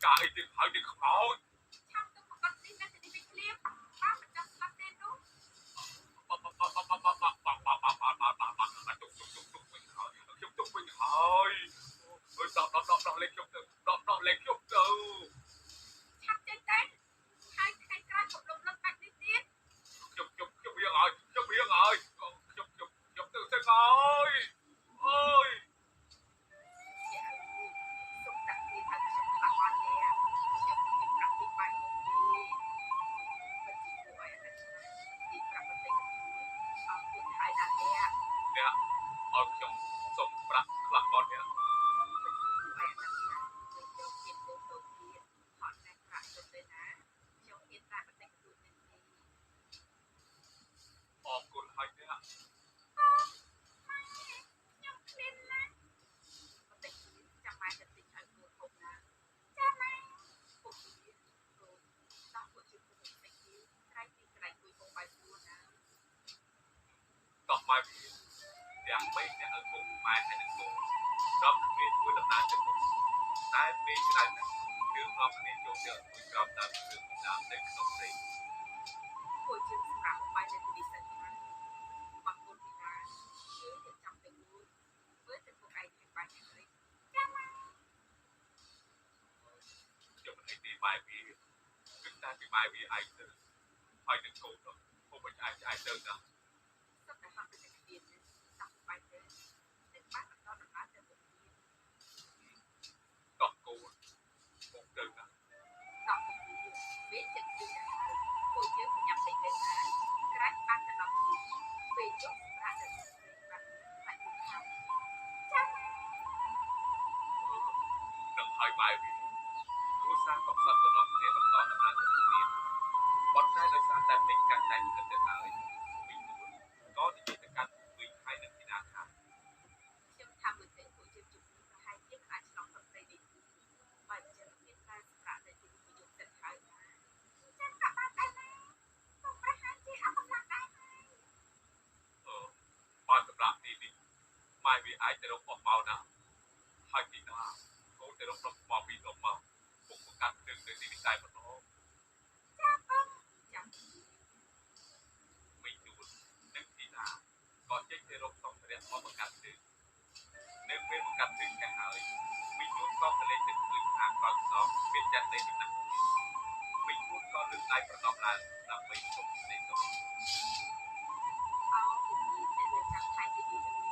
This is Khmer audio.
ការអីទៀតហើយនេះខ្មោចឆាប់ទៅប្រកាសនេះនៅទីនេះឃ្លៀមបានមិនចាំស្លាប់ទេនោះខ្ញុំទុកវិញហើយអើយដោះលេខខ្ញុំទៅដោះលេខខ្ញុំទៅឆាប់ចេញទៅហើយថ្ងៃក្រោយកំឡុងលឹកបាច់នេះទៀតខ្ញុំរៀងហើយខ្ញុំទៅសិនហើយអើយសុំដាក់គ្នាឲ្យខ្ញុំខ្លាចបានទេខ្ញុំមានប្រាប់ពីបាយហូបទេមិនជាគួរឲ្យអាណិតណាទីប្រាប់បន្តិចអរគុណហើយណាអ្នកឲ្យខ្ញុំសុំប្រាក់ខ្លះបងអ្នកអរគុណហើយអ្នកខ្ញុំគ្មានណាបន្តិចចាំម៉ែទៅទិញឲ្យគូហូបណាចាំម៉ែពុកនេះដោះពួកជិះពុកបន្តិចទៀតក្រៃទីក្រៃគួយហូបបាយស្រួលណាដោះម៉ែវាទាំង3អ្នកឲ្យពុកម៉ែហើយនឹងគូដល់គ្នាជួយដំណើរទៅមុខតែពេលក្តៅណាស់គឺនាំគ្នាចូលទៅជួយក្រោមតាមគ្រឿងតាមនៅក្នុងព្រៃពួកជិះសម្រាប់បាយនៅទីសិនណាបងពុកពីណាគឺទៅចាំទៅមួយធ្វើទៅពួកឯងឲ្យបាយហើយចាំម៉ែខ្ញុំមិនឲ្យទីម៉ែវាគឺតែពីម៉ែវាឯងទៅហើយនឹងកូននោះពុកមិនឯងទៅណាសុំតែហាក់ទៅគ្នាចាំបាយទៅនឹងបានបន្តដំណើរទៅមុខទៀតដោះកូនពុកទៅណាដល់ទៅវាចិត្តគឺទៅហើយពួកយើងញ៉ាំតិចទៅណាក្រែងបានទៅដល់ទីពេលយកសម្រាប់ទៅបានបាច់ខាំចាំនឹងឲ្យម៉ែវាគ្រួសារកំសត់ទៅដល់គ្នាបន្តដំណើរទៅទៀតប៉ុន្តែដោយសារតែពេញកាន់តែគិតទៅហើយវិញក៏និយាយទៅកាន់វិញហើយនឹងពីណាខាងខ្ញុំថាមួយទេពួកយើងជុំនេះប្រហែលជាអាចឆ្លងទឹកដីនេះបើអញ្ចឹងមានតែសម្រាប់តែទីប្រយោគចិត្តហើយណាចាំក៏បានដែរណាក៏ប្រហែលជាអត់កម្លាំងដែរបានសម្រាប់ទីនេះម៉ែវាអាចទៅរកបោះបោណាហើយទីណាកូនទៅរកប្រព័ន្ធពីនោះមកពុកបង្កាត់គ្រឿងទៅទីនេះតែម្ដងចាំបងចាំមិនជួននឹងទីណាក៏ចេញទៅរកសម្ភារៈមកបង្កាត់គ្រឿងនៅពេលបង្កាត់គ្រឿងទាំងហើយមិនជួនក៏កលេចទៅឃើញខាងក្រោយខ្នងមានចាត់ដីចំណាក់មិនជួនក៏លើកដៃប្រណប់ឡើងដើម្បីជុំនៃទៅអោពីនេះតែចាំថៃទីនេះ